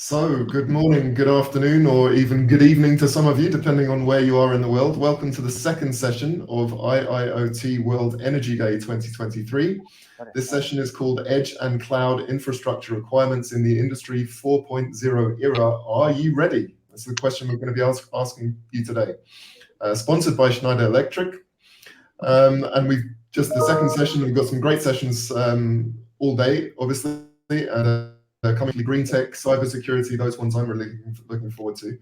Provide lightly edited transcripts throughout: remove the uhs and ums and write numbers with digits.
So, good morning, good afternoon, or even good evening to some of you, depending on where you are in the world. Welcome to the second session of IIoT World Energy Day 2023. This session is called Edge and Cloud Infrastructure Requirements in the Industry 4.0 Era. Are you ready? That's the question we're going to be asking you today. Sponsored by Schneider Electric. And we've just the second session, we've got some great sessions all day, obviously, and coming to green tech, cybersecurity, those ones I'm really looking forward to.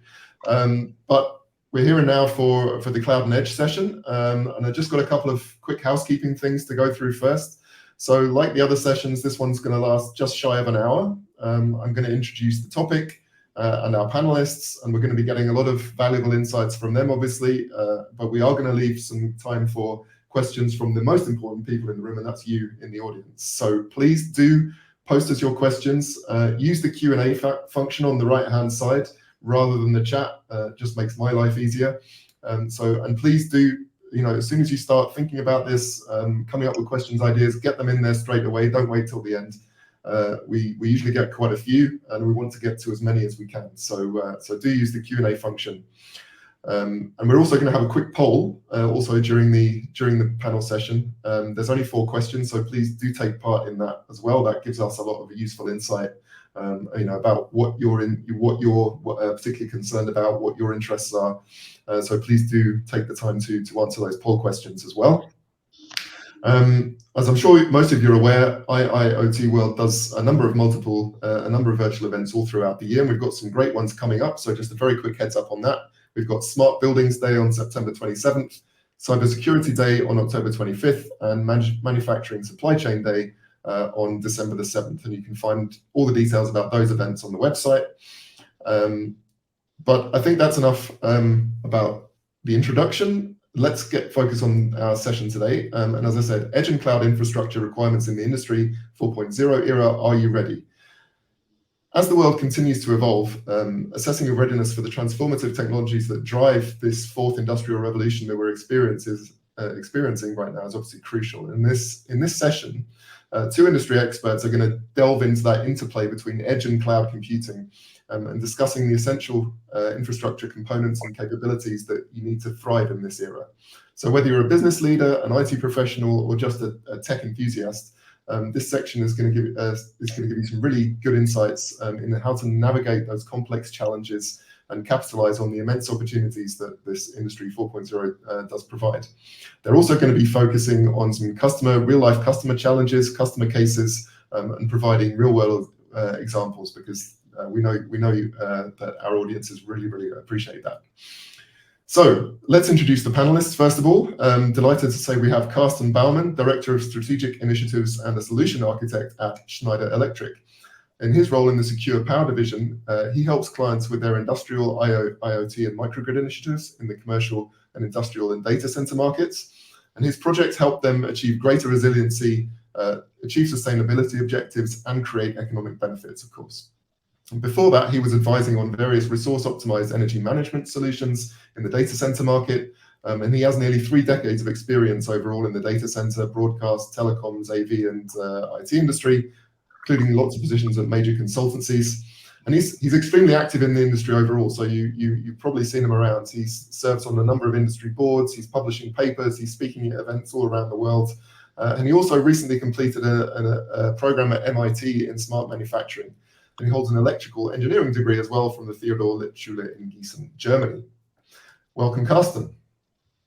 But we're here and now for the Cloud and Edge session, and I've just got a couple of quick housekeeping things to go through first. So like the other sessions, this one's going to last just shy of an hour. I'm going to introduce the topic and our panelists, and we're going to be getting a lot of valuable insights from them, obviously, but we are going to leave some time for questions from the most important people in the room, and that's you in the audience. So please do post us your questions. Use the Q&A function on the right-hand side rather than the chat. Just makes my life easier. And please do, as soon as you start thinking about this, coming up with questions, ideas, get them in there straight away. Don't wait till the end. We usually get quite a few, and we want to get to as many as we can. So do use the Q&A function. And we're also going to have a quick poll also during the panel session. There's only 4 questions, so please do take part in that as well. That gives us a lot of useful insight, about what you're particularly concerned about, what your interests are. So please do take the time to answer those poll questions as well. As I'm sure most of you are aware, IIoT World does a number of virtual events all throughout the year, and we've got some great ones coming up. So just a very quick heads up on that. We've got Smart Buildings Day on September 27th, Cybersecurity Day on October 25th, and Manufacturing Supply Chain Day on December the 7th. And you can find all the details about those events on the website. But I think that's enough about the introduction. Let's get focused on our session today. And as I said, Edge and Cloud Infrastructure Requirements in the Industry 4.0 Era. Are you ready? As the world continues to evolve, assessing a readiness for the transformative technologies that drive this fourth industrial revolution that we're experiencing right now is obviously crucial. In this session, 2 industry experts are going to delve into that interplay between edge and cloud computing, and discussing the essential infrastructure components and capabilities that you need to thrive in this era. So whether you're a business leader, an IT professional, or just a tech enthusiast, this section is going to give you some really good insights in how to navigate those complex challenges and capitalize on the immense opportunities that this Industry 4.0 does provide. They're also going to be focusing on some real-life customer challenges, customer cases, and providing real-world examples, because we know that our audiences really, really appreciate that. So let's introduce the panelists. First of all, delighted to say we have Carsten Baumann, Director of Strategic Initiatives and a Solution Architect at Schneider Electric. In his role in the Secure Power Division, he helps clients with their industrial IoT and microgrid initiatives in the commercial and industrial and data center markets. And his projects help them achieve greater resiliency, achieve sustainability objectives, and create economic benefits, of course. And before that, he was advising on various resource-optimized energy management solutions in the data center market, and he has nearly 3 decades of experience overall in the data center, broadcast, telecoms, AV, and IT industry, including lots of positions at major consultancies. And he's extremely active in the industry overall, so you've probably seen him around. He serves on a number of industry boards, he's publishing papers, he's speaking at events all around the world, and he also recently completed a program at MIT in smart manufacturing. And he holds an electrical engineering degree as well from the Theodor Littschule in Gießen, Germany. Welcome, Carsten.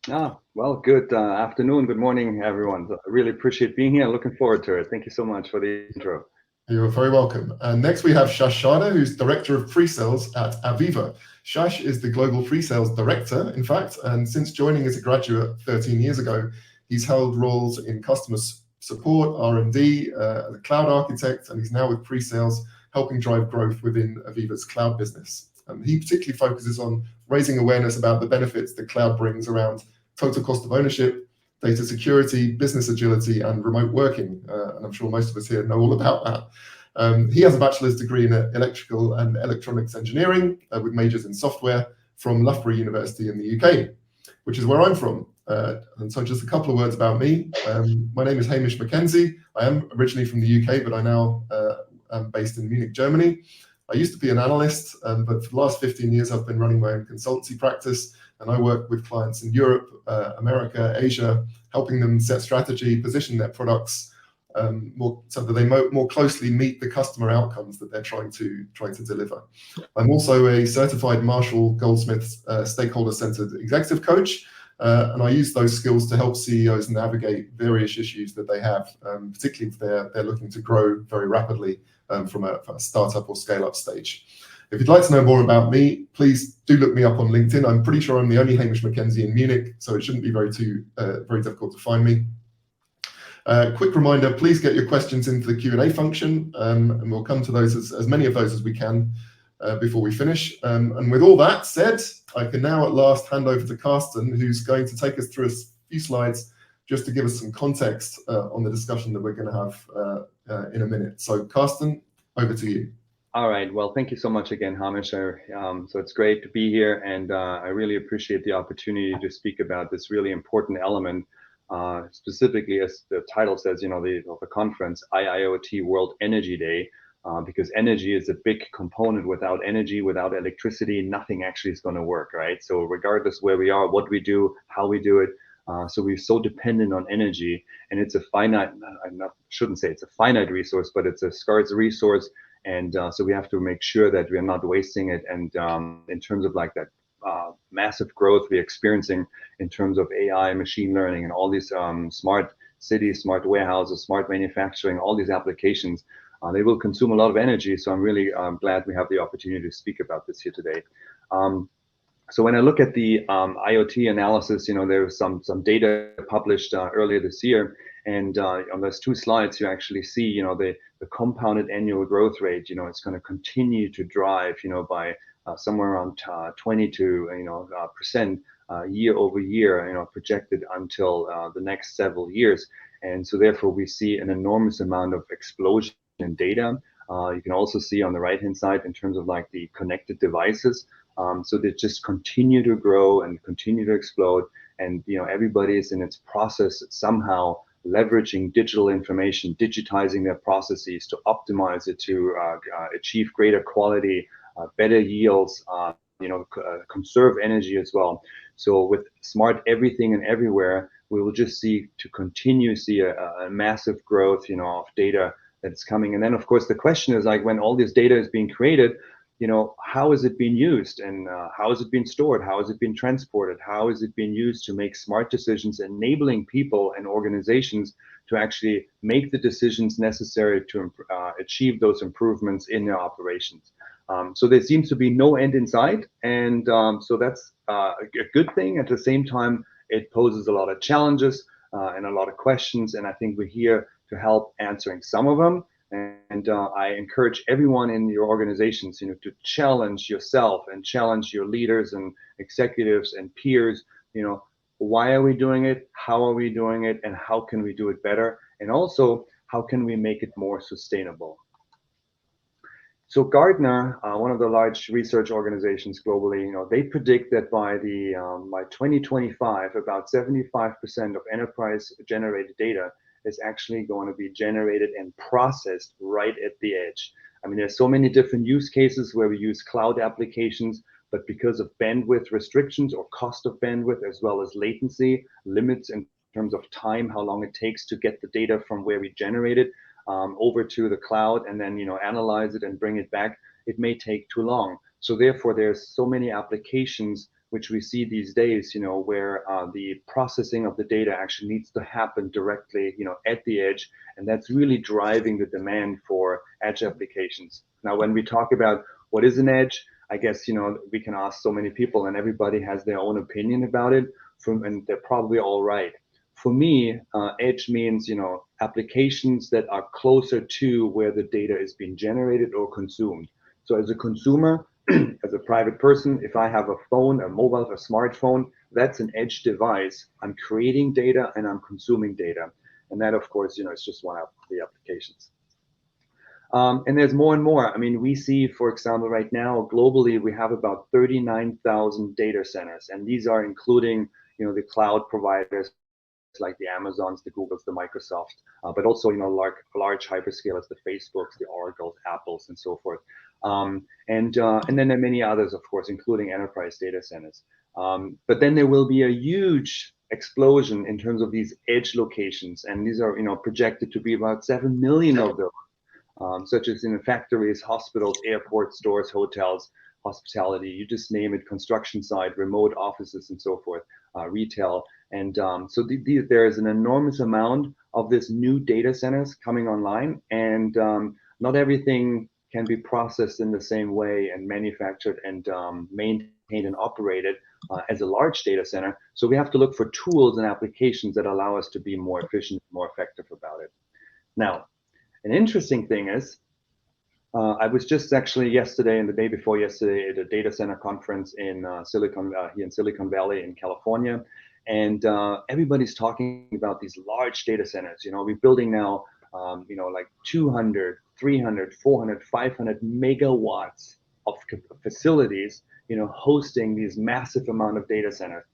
Well, good afternoon, good morning, everyone. I really appreciate being here. Looking forward to it. Thank you so much for the intro. You're very welcome. And next we have Shash Sharda, who's Director of Pre-Sales at Aviva. Shash is the Global Pre-Sales Director, in fact, and since joining as a graduate 13 years ago, he's held roles in customer support, R&D, the cloud architect, and he's now with Pre-Sales, helping drive growth within Aviva's cloud business. He particularly focuses on raising awareness about the benefits that cloud brings around total cost of ownership, data security, business agility, and remote working. And I'm sure most of us here know all about that. He has a bachelor's degree in electrical and electronics engineering with majors in software from Loughborough University in the UK, which is where I'm from. And so just a couple of words about me. My name is Hamish Mackenzie. I am originally from the UK, but I now am based in Munich, Germany. I used to be an analyst, but for the last 15 years, I've been running my own consultancy practice, and I work with clients in Europe, America, Asia, helping them set strategy, position their products so that they more closely meet the customer outcomes that they're trying to deliver. I'm also a certified Marshall Goldsmith stakeholder-centered executive coach, and I use those skills to help CEOs navigate various issues that they have, particularly if they're looking to grow very rapidly from a startup or scale-up stage. If you'd like to know more about me, please do look me up on LinkedIn. I'm pretty sure I'm the only Hamish Mackenzie in Munich, so it shouldn't be very difficult to find me. Quick reminder, please get your questions into the Q&A function, and we'll come to those, as many of those as we can before we finish. And with all that said, I can now at last hand over to Carsten, who's going to take us through a few slides just to give us some context on the discussion that we're going to have in a minute. So Carsten, over to you. All right. Well, thank you so much again, Hamish. So it's great to be here, and I really appreciate the opportunity to speak about this really important element. Specifically, as the title says, the conference, IIoT World Energy Day, because energy is a big component. Without energy, without electricity, nothing actually is going to work, right? So regardless where we are, what we do, how we do it, so we're so dependent on energy, and it's a finite, shouldn't say it's a finite resource, but it's a scarce resource, and so we have to make sure that we're not wasting it. And in terms of like that massive growth we're experiencing in terms of AI, machine learning, and all these smart cities, smart warehouses, smart manufacturing, all these applications, they will consume a lot of energy. So I'm really glad we have the opportunity to speak about this here today. So when I look at the IoT analysis, there's some data published earlier this year, and on those two slides, you actually see, the compounded annual growth rate. It's going to continue to drive, by somewhere around 20 to percent year over year, projected until the next several years. And so therefore we see an enormous amount of explosion in data. You can also see on the right hand side in terms of like the connected devices. So they just continue to grow and continue to explode, and everybody is in its process somehow leveraging digital information, digitizing their processes to optimize it, to achieve greater quality, better yields, conserve energy as well. So with smart everything and everywhere, we will just continue to see a massive growth, of data that's coming. And then of course the question is, like, when all this data is being created, how is it being used, and how is it being stored? How is it being transported? How is it being used to make smart decisions, enabling people and organizations to actually make the decisions necessary to achieve those improvements in their operations? So there seems to be no end in sight, and so that's a good thing. At the same time, it poses a lot of challenges and a lot of questions, and I think we're here to help answering some of them. And I encourage everyone in your organizations, to challenge yourself and challenge your leaders and executives and peers. Why are we doing it? How are we doing it? And how can we do it better? And also, how can we make it more sustainable? So Gartner, one of the large research organizations globally, they predict that by 2025, about 75% of enterprise-generated data is actually going to be generated and processed right at the edge. I mean, there's so many different use cases where we use cloud applications, but because of bandwidth restrictions or cost of bandwidth, as well as latency limits in terms of time, how long it takes to get the data from where we generate it over to the cloud and then, analyze it and bring it back, it may take too long. So therefore, there's so many applications which we see these days, where the processing of the data actually needs to happen directly, at the edge, and that's really driving the demand for edge applications. Now, when we talk about what is an edge, I guess, we can ask so many people, and everybody has their own opinion about it, and they're probably all right. For me, edge means, applications that are closer to where the data is being generated or consumed. So as a consumer, as a private person, if I have a phone, a mobile, a smartphone, that's an edge device. I'm creating data and I'm consuming data. And that, of course, is just one of the applications. And there's more and more. I mean, we see, for example, right now, globally, we have about 39,000 data centers. And these are including, the cloud providers like the Amazons, the Googles, the Microsoft, but also, large hyperscalers, the Facebooks, the Oracles, Apples, and so forth. And then there are many others, of course, including enterprise data centers. But then there will be a huge explosion in terms of these edge locations, and these are, projected to be about 7 million of those, such as in factories, hospitals, airports, stores, hotels, hospitality, you just name it, construction site, remote offices, and so forth, retail. And so there is an enormous amount of this new data centers coming online, and not everything can be processed in the same way and manufactured and maintained and operated as a large data center. So we have to look for tools and applications that allow us to be more efficient, more effective about it. Now, an interesting thing is, I was just actually yesterday and the day before yesterday at a data center conference in here in Silicon Valley in California, and everybody's talking about these large data centers. We're building now, like 200, 300, 400, 500 megawatts of facilities, hosting these massive amount of data centers,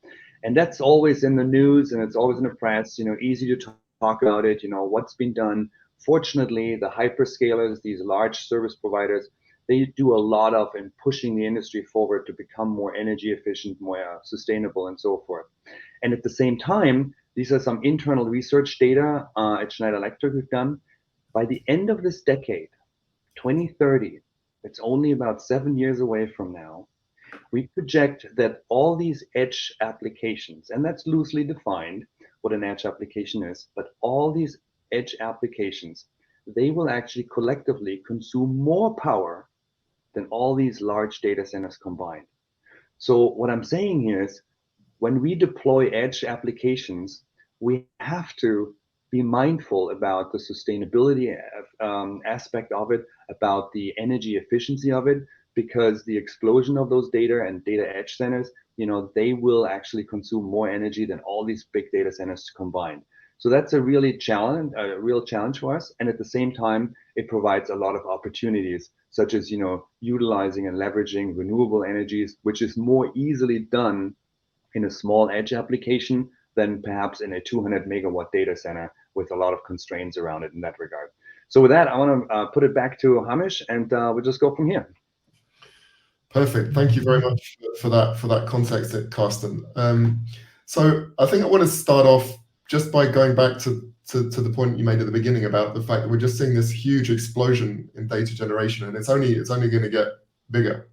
and that's always in the news and it's always in the press. Easy to talk about it. What's been done. Fortunately, the hyperscalers, these large service providers, they do a lot of in pushing the industry forward to become more energy efficient, more sustainable, and so forth. And at the same time, these are some internal research data at Schneider Electric we've done. By the end of this decade, 2030, it's only about 7 years away from now, we project that all these edge applications, and that's loosely defined what an edge application is, but all these edge applications, they will actually collectively consume more power than all these large data centers combined. So what I'm saying here is, when we deploy edge applications, we have to be mindful about the sustainability aspect of it, about the energy efficiency of it, because the explosion of those data and data edge centers, they will actually consume more energy than all these big data centers combined. So that's a real challenge for us. And at the same time, it provides a lot of opportunities, such as, utilizing and leveraging renewable energies, which is more easily done in a small edge application than perhaps in a 200 megawatt data center with a lot of constraints around it in that regard. So with that, I want to put it back to Hamish, and we'll just go from here. Perfect. Thank you very much for that context, Carsten. So I think I want to start off just by going back to the point you made at the beginning about the fact that we're just seeing this huge explosion in data generation, and it's only going to get bigger,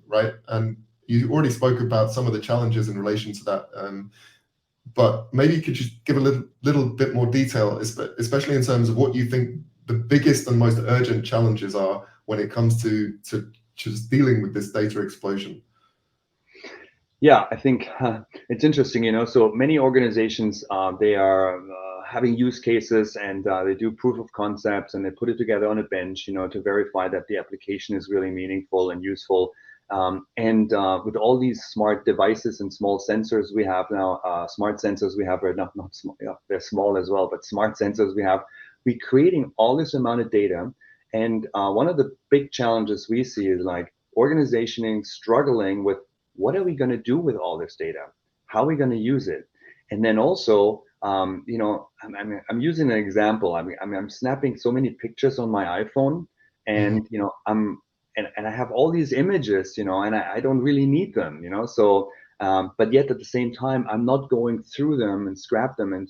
right? And you already spoke about some of the challenges in relation to that, but maybe you could just give a little bit more detail, especially in terms of what you think the biggest and most urgent challenges are when it comes to just dealing with this data explosion. Yeah, I think it's interesting, so many organizations, they are having use cases, and they do proof of concepts, and they put it together on a bench, to verify that the application is really meaningful and useful. And with all these smart devices and small sensors we have now, smart sensors we have, are not small, they're small as well, but smart sensors we're creating all this amount of data. And one of the big challenges we see is like organizations struggling with, what are we going to do with all this data? How are we going to use it? And then also, I'm using an example. I'm snapping so many pictures on my iPhone, and and I have all these images, and I don't really need them, So, but yet at the same time, I'm not going through them and scrap them and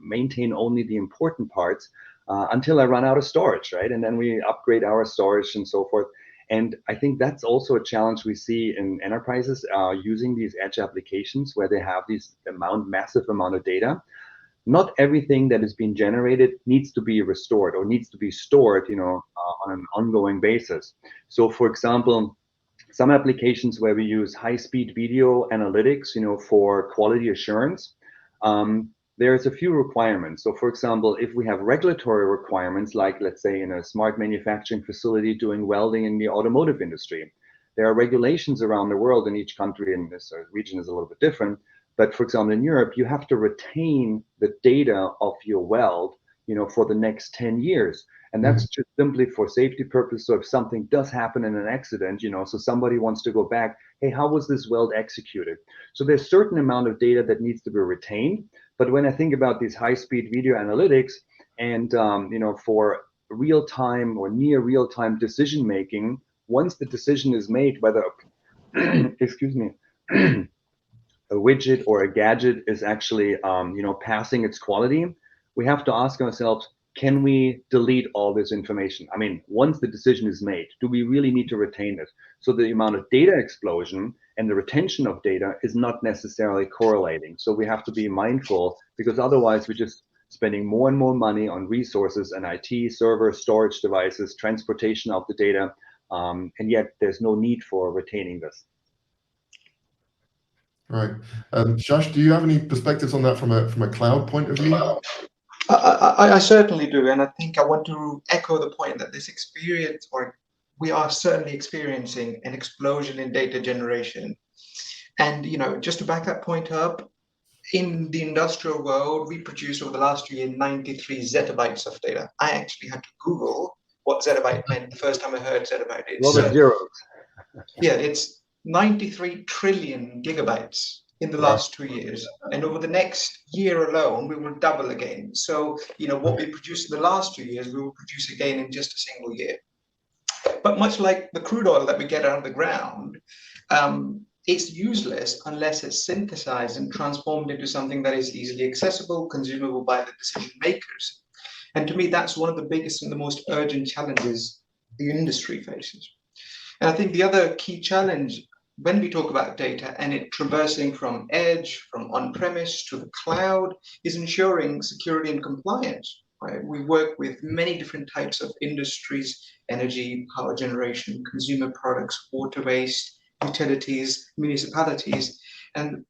maintain only the important parts until I run out of storage, right? And then we upgrade our storage and so forth. And I think that's also a challenge we see in enterprises using these edge applications where they have this massive amount of data. Not everything that is being generated needs to be restored or needs to be stored, on an ongoing basis. So, for example, some applications where we use high-speed video analytics, for quality assurance, there's a few requirements. So for example, if we have regulatory requirements, like let's say in a smart manufacturing facility doing welding in the automotive industry, there are regulations around the world in each country, and this region is a little bit different. But for example, in Europe, you have to retain the data of your weld, for the next 10 years. And that's just simply for safety purposes. So if something does happen in an accident, so somebody wants to go back, hey, how was this weld executed? So there's a certain amount of data that needs to be retained. But when I think about these high-speed video analytics and, for real-time or near real-time decision making, once the decision is made, whether, excuse me, a widget or a gadget is actually, passing its quality, we have to ask ourselves, can we delete all this information? I mean, once the decision is made, do we really need to retain it? So the amount of data explosion and the retention of data is not necessarily correlating. So we have to be mindful, because otherwise we're just spending more and more money on resources and IT, server, storage devices, transportation of the data, and yet there's no need for retaining this. Right. Shash, do you have any perspectives on that from a cloud point of view? I certainly do, and I think I want to echo the point that this experience, or we are certainly experiencing an explosion in data generation. And just to back that point up, in the industrial world, we produced over the last 2 years 93 zettabytes of data. I actually had to Google what zettabyte meant the first time I heard zettabyte. It's zeros. Yeah, it's 93 trillion gigabytes in the last 2 years. And over the next year alone, we will double again. So, what we produced in the last 2 years, we will produce again in just a single year. But much like the crude oil that we get out of the ground, it's useless unless it's synthesized and transformed into something that is easily accessible, consumable by the decision makers. And to me, that's one of the biggest and the most urgent challenges the industry faces. And I think the other key challenge when we talk about data and it traversing from edge, from on-premise to the cloud, is ensuring security and compliance. Right? We work with many different types of industries: energy, power generation, consumer products, water waste, utilities, municipalities, and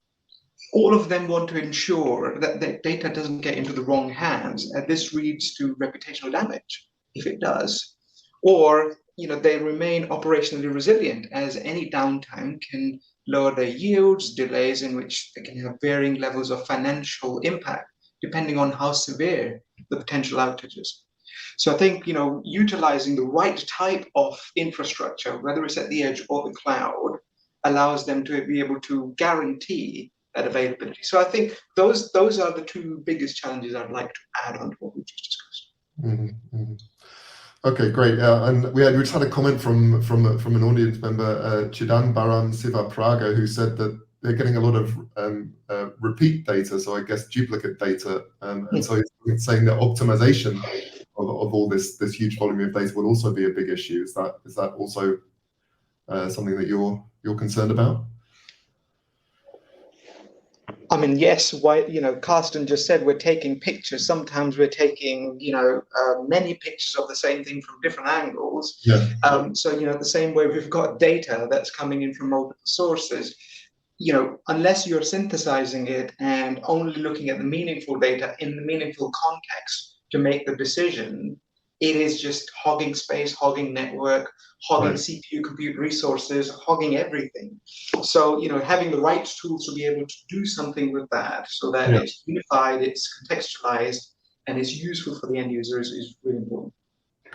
all of them want to ensure that their data doesn't get into the wrong hands. And this leads to reputational damage if it does. Or they remain operationally resilient, as any downtime can lower their yields, delays in which they can have varying levels of financial impact, depending on how severe the potential outages. So I think, utilizing the right type of infrastructure, whether it's at the edge or the cloud, allows them to be able to guarantee that availability. So I think those are the two biggest challenges I'd like to add on to what we just discussed. Mm-hmm, mm-hmm. Okay, great. And we just had a comment from an audience member, Chidambaram Sivapraga, who said that they're getting a lot of repeat data, so I guess duplicate data, and so it's saying that optimization of all this huge volume of data will also be a big issue. Is that also something that you're concerned about? I mean, yes, Carsten just said we're taking pictures. Sometimes we're taking, many pictures of the same thing from different angles. Yeah. So, the same way we've got data that's coming in from multiple sources, unless you're synthesizing it and only looking at the meaningful data in the meaningful context to make the decision, it is just hogging space, hogging network, hogging CPU compute resources, hogging everything. So, having the right tools to be able to do something with that so that it's unified, it's contextualized, and it's useful for the end users is really important.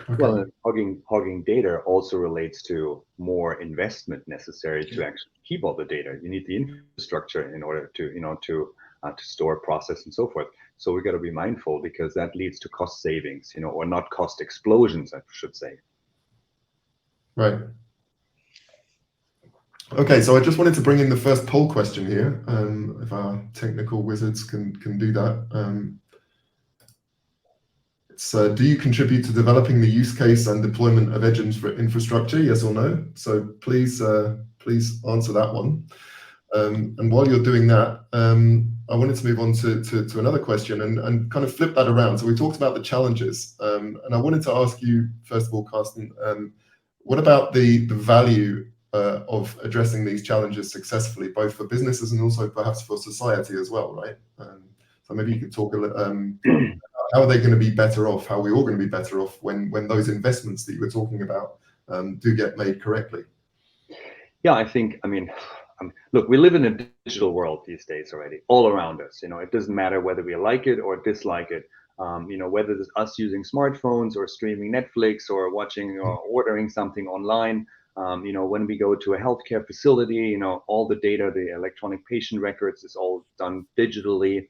Okay. Well, hogging data also relates to more investment necessary to actually keep all the data. You need the infrastructure in order to, to store, process, and so forth. So we got to be mindful, because that leads to cost savings, or not cost explosions, I should say. Right. Okay, so I just wanted to bring in the first poll question here, if our technical wizards can do that. It's do you contribute to developing the use case and deployment of edge infrastructure? Yes or no? So please answer that one. And while you're doing that, I wanted to move on to another question and kind of flip that around. So we talked about the challenges, and I wanted to ask you, first of all, Carsten, what about the value of addressing these challenges successfully, both for businesses and also perhaps for society as well, right? So maybe you could talk a little, how are they going to be better off? How are we all going to be better off when those investments that you were talking about do get made correctly? Yeah, I mean, look, we live in a digital world these days already, all around us. It doesn't matter whether we like it or dislike it. Whether it's us using smartphones or streaming Netflix or watching or ordering something online. When we go to a healthcare facility, all the data, the electronic patient records is all done digitally.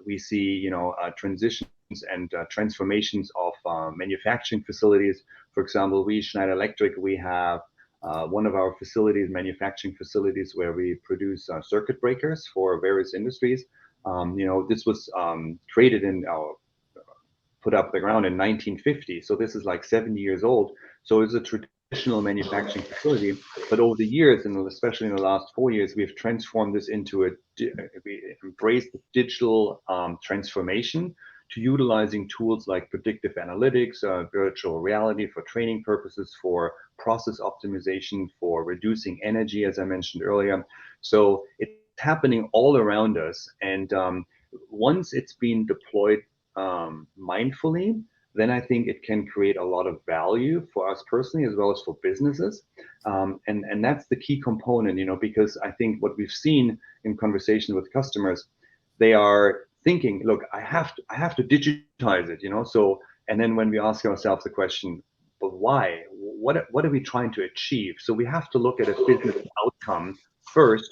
We see, transitions and transformations of manufacturing facilities. For example, we, Schneider Electric, we have one of our facilities, manufacturing facilities, where we produce circuit breakers for various industries. This was created in put up the ground in 1950. So this is like 70 years old. So it's a traditional manufacturing facility. But over the years, and especially in the last 4 years, we've transformed this into we embraced the digital transformation to utilizing tools like predictive analytics, virtual reality for training purposes, for process optimization, for reducing energy, as I mentioned earlier. So it's happening all around us. And once it's been deployed mindfully, then I think it can create a lot of value for us personally as well as for businesses. And that's the key component, because I think what we've seen in conversation with customers, they are thinking, look, I have to digitize it, so, and then when we ask ourselves the question, but why? What are we trying to achieve? So we have to look at a business outcome first.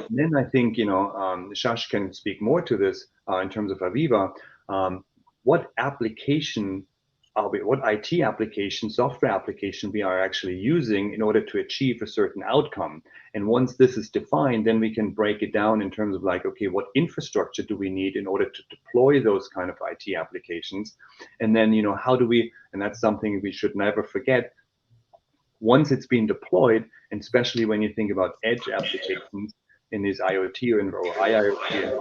And then I think, Shash can speak more to this in terms of Aviva. What application what IT application, software application we are actually using in order to achieve a certain outcome. And once this is defined, then we can break it down in terms of like, okay, what infrastructure do we need in order to deploy those kind of IT applications? And then, how do we, and that's something we should never forget, once it's been deployed, and especially when you think about edge applications in these IoT or IIoT,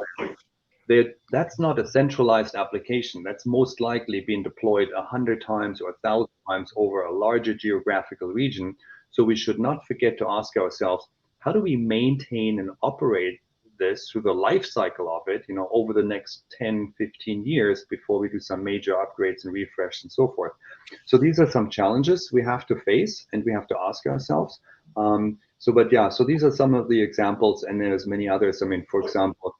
that's not a centralized application. That's most likely been deployed 100 times or 1,000 times over a larger geographical region. So we should not forget to ask ourselves, how do we maintain and operate this through the life cycle of it, over the next 10, 15 years before we do some major upgrades and refresh and so forth. So these are some challenges we have to face and we have to ask ourselves. So these are some of the examples, and there's many others. I mean, for example,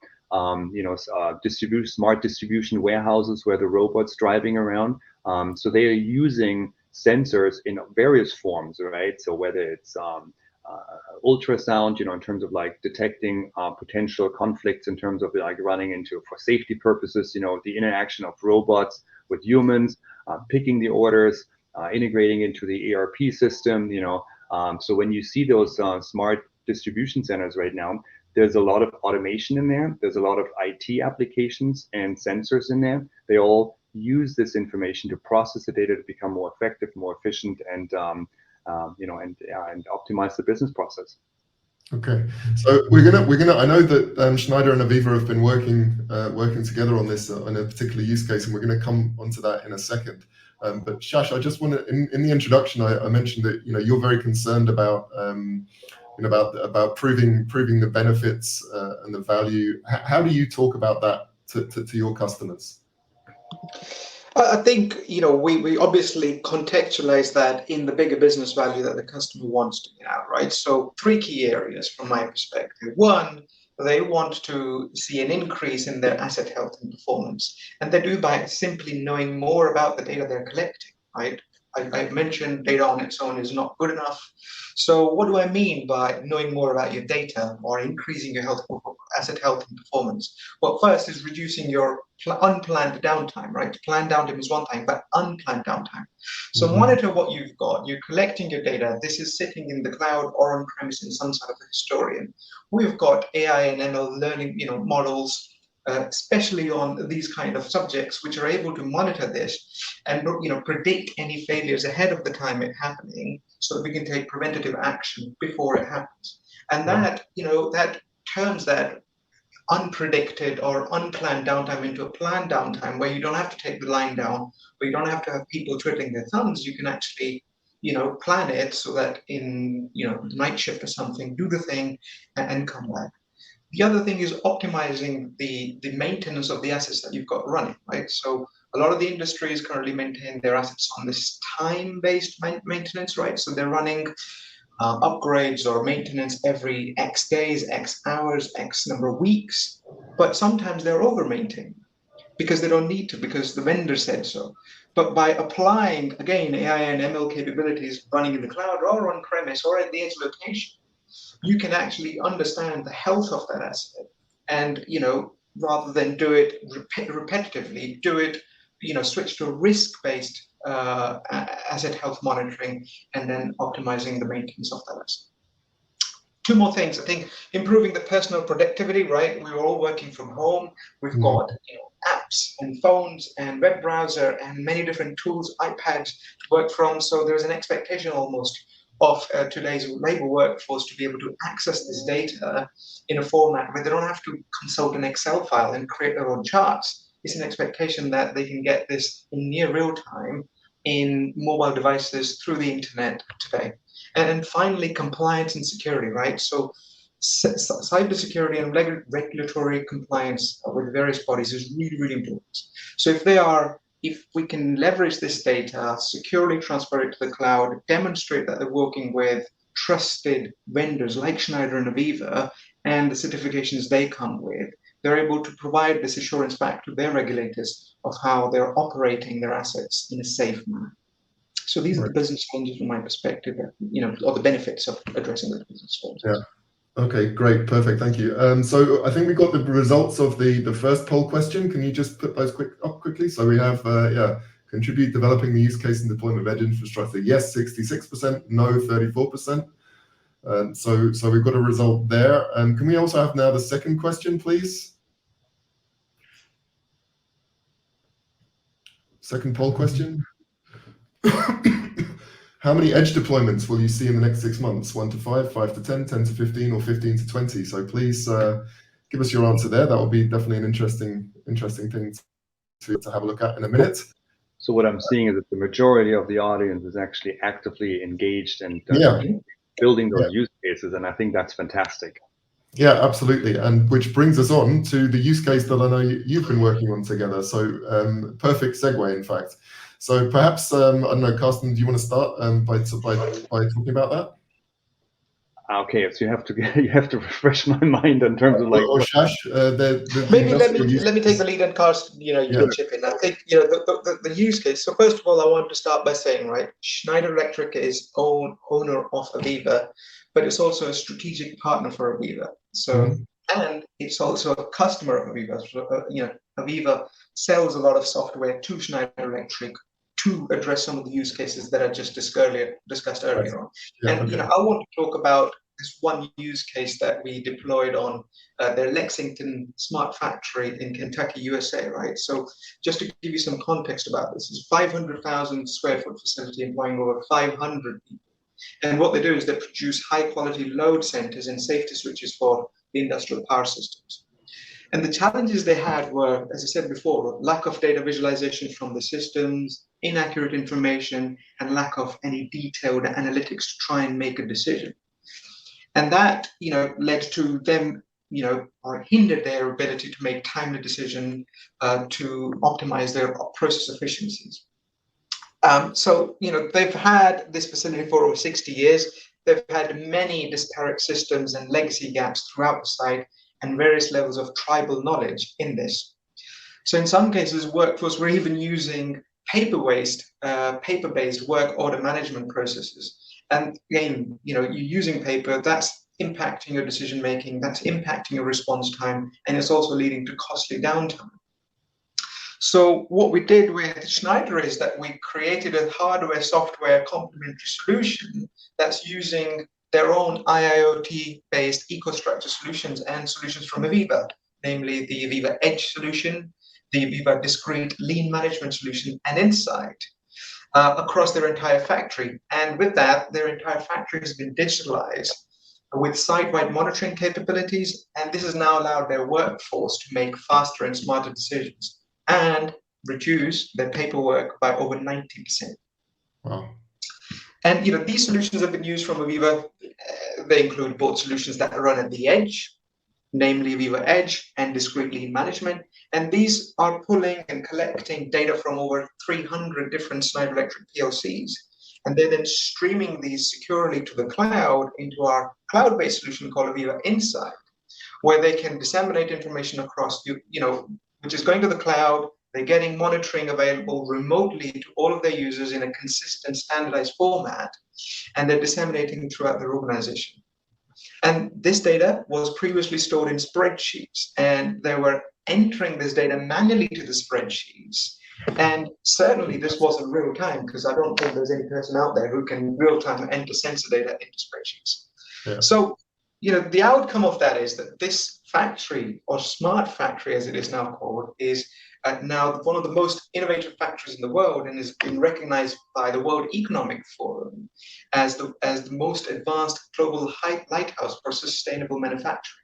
smart distribution warehouses where the robot's driving around. So they are using sensors in various forms, right? So whether it's ultrasound, in terms of like detecting potential conflicts in terms of like running into, for safety purposes, the interaction of robots with humans, picking the orders, integrating into the ERP system, so when you see those smart distribution centers right now, there's a lot of automation in there. There's a lot of IT applications and sensors in there. They all use this information to process the data to become more effective, more efficient, and optimize the business process. Okay, so we're gonna. I know that Schneider and Aviva have been working together on this on a particular use case, and we're going to come onto that in a second. But Shash, I just want to, in the introduction, I mentioned that you're very concerned about about proving the benefits and the value. How do you talk about that to your customers? I think, we obviously contextualize that in the bigger business value that the customer wants to get out, right? So 3 key areas from my perspective. One, they want to see an increase in their asset health and performance. And they do by simply knowing more about the data they're collecting, right? I mentioned data on its own is not good enough. So what do I mean by knowing more about your data or increasing your asset health and performance? Well, first is reducing your unplanned downtime, right? Planned downtime is one thing, but unplanned downtime. So monitor what you've got. You're collecting your data. This is sitting in the cloud or on premise in some sort of a historian. We've got AI and ML learning, models, especially on these kind of subjects, which are able to monitor this and predict any failures ahead of the time it happening, so that we can take preventative action before it happens. And that that turns that unpredicted or unplanned downtime into a planned downtime, where you don't have to take the line down, where you don't have to have people twiddling their thumbs. You can actually plan it so that in night shift or something, do the thing and come back. The other thing is optimizing the maintenance of the assets that you've got running, right? So a lot of the industries currently maintain their assets on this time-based maintenance, right? So they're running upgrades or maintenance every X days, X hours, X number of weeks, but sometimes they're over-maintaining because they don't need to, because the vendor said so. But by applying, again, AI and ML capabilities running in the cloud or on premise or at the edge location, you can actually understand the health of that asset. And, rather than do it repetitively, do it, switch to a risk-based asset health monitoring, and then optimizing the maintenance of that asset. Two more things. I think improving the personal productivity, right? We're all working from home. We've got apps and phones and web browser and many different tools, iPads to work from. So there's an expectation almost of today's labor workforce to be able to access this data in a format where they don't have to consult an Excel file and create their own charts. It's an expectation that they can get this in near real time in mobile devices through the internet today. And finally, compliance and security, right? So cybersecurity and regulatory compliance with various bodies is really, really important. So if we can leverage this data, securely transfer it to the cloud, demonstrate that they're working with trusted vendors like Schneider and Aviva, and the certifications they come with, they're able to provide this assurance back to their regulators of how they're operating their assets in a safe manner. So these are the business challenges from my perspective, or the benefits of addressing the business challenges. Yeah. Okay, great, perfect, thank you. So I think we got the results of the first poll question. Can you just put those up quickly? So we have, contribute developing the use case and deployment of edge infrastructure. Yes, 66%, no, 34%. So we've got a result there. Can we also have now the second question, please? Second poll question. How many edge deployments will you see in the next 6 months? 1 to 5, 5 to 10, 10 to 15, or 15 to 20? So please give us your answer there. That will be definitely an interesting thing to have a look at in a minute. So what I'm seeing is that the majority of the audience is actually actively engaged and building those use cases, and I think that's fantastic. Yeah, absolutely. And which brings us on to the use case that I know you've been working on together. So perfect segue, in fact. So perhaps, I don't know, Carsten, do you want to start by talking about that? Okay, so you have to refresh my mind in terms of like. Or Shash, maybe let me take the lead, and Carsten, you can chip in. I think the use case. So first of all, I want to start by saying, right, Schneider Electric is owner of Aviva, but it's also a strategic partner for Aviva. So and it's also a customer of Aviva. So, Aviva sells a lot of software to Schneider Electric to address some of the use cases that I just discussed earlier on. Yeah, and I want to talk about this one use case that we deployed on their Lexington smart factory in Kentucky, USA, right? So just to give you some context about this, it's a 500,000 square foot facility employing over 500 people. And what they do is they produce high quality load centers and safety switches for the industrial power systems. And the challenges they had were, as I said before, lack of data visualization from the systems, inaccurate information, and lack of any detailed analytics to try and make a decision. And that, led to them, or hindered their ability to make timely decision to optimize their process efficiencies. So, they've had this facility for over 60 years. They've had many disparate systems and legacy gaps throughout the site, and various levels of tribal knowledge in this. So in some cases, workforce were even using paper-based work order management processes. And again, you're using paper, that's impacting your decision-making, that's impacting your response time, and it's also leading to costly downtime. So what we did with Schneider is that we created a hardware-software complementary solution that's using their own IIoT-based EcoStruxure solutions and solutions from Aviva, namely the Aviva Edge solution, the Aviva Discrete Lean Management solution, and Insight across their entire factory. And with that, their entire factory has been digitalized with site-wide monitoring capabilities, and this has now allowed their workforce to make faster and smarter decisions and reduce their paperwork by over 90%. Wow. And these solutions have been used from Aviva. They include both solutions that run at the edge, namely Aviva Edge and Discrete Lean Management. And these are pulling and collecting data from over 300 different Schneider Electric PLCs. And they're then streaming these securely to the cloud into our cloud-based solution called Aviva Insight, where they can disseminate information across which is going to the cloud. They're getting monitoring available remotely to all of their users in a consistent, standardized format, and they're disseminating throughout their organization. And this data was previously stored in spreadsheets, and they were entering this data manually to the spreadsheets. And certainly this wasn't real time, because I don't think there's any person out there who can real time enter sensor data into spreadsheets. Yeah. So, the outcome of that is that this factory, or smart factory as it is now called, is now one of the most innovative factories in the world, and has been recognized by the World Economic Forum as the most advanced global lighthouse for sustainable manufacturing.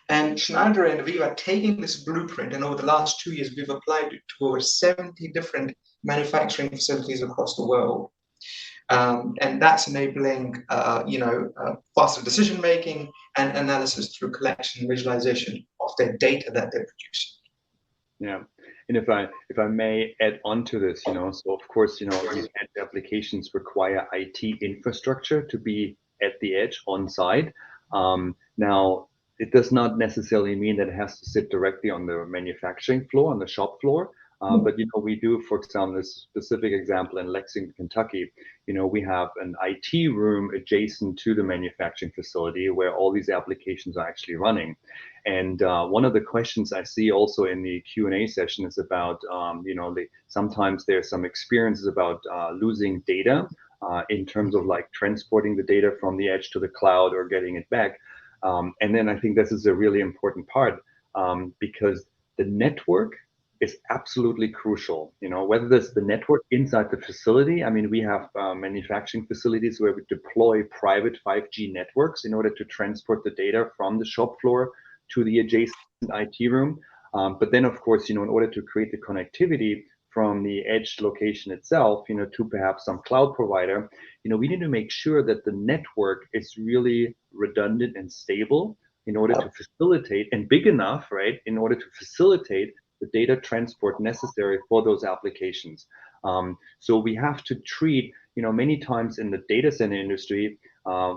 And Schneider and Aviva are taking this blueprint, and over the last 2 years, we've applied it to over 70 different manufacturing facilities across the world. And that's enabling, faster decision making and analysis through collection and visualization of their data that they're producing. Yeah, and if I may add on to this, so of course, these edge applications require IT infrastructure to be at the edge on site. Now, it does not necessarily mean that it has to sit directly on the manufacturing floor, on the shop floor. But we do, for example, this specific example in Lexington, Kentucky, we have an IT room adjacent to the manufacturing facility where all these applications are actually running. And one of the questions I see also in the Q&A session is about, sometimes there's some experiences about losing data in terms of like transporting the data from the edge to the cloud or getting it back. And then I think this is a really important part because the network is absolutely crucial. Whether there's the network inside the facility. I mean, we have manufacturing facilities where we deploy private 5G networks in order to transport the data from the shop floor to the adjacent IT room. But then, of course, in order to create the connectivity from the edge location itself, to perhaps some cloud provider, we need to make sure that the network is really redundant and stable in order to facilitate, and big enough, right, in order to facilitate the data transport necessary for those applications. So we have to treat, many times in the data center industry,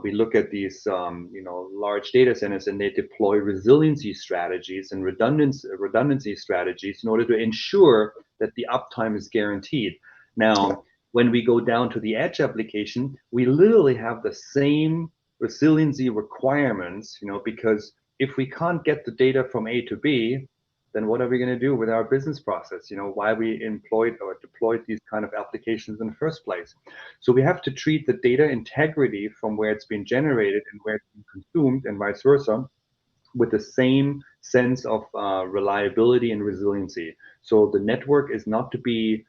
we look at these, large data centers, and they deploy resiliency strategies and redundancy strategies in order to ensure that the uptime is guaranteed. Now, when we go down to the edge application, we literally have the same resiliency requirements, because if we can't get the data from A to B, then what are we going to do with our business process? Why we employed or deployed these kind of applications in the first place. So we have to treat the data integrity from where it's been generated and where it's been consumed, and vice versa, with the same sense of reliability and resiliency. So the network is not to be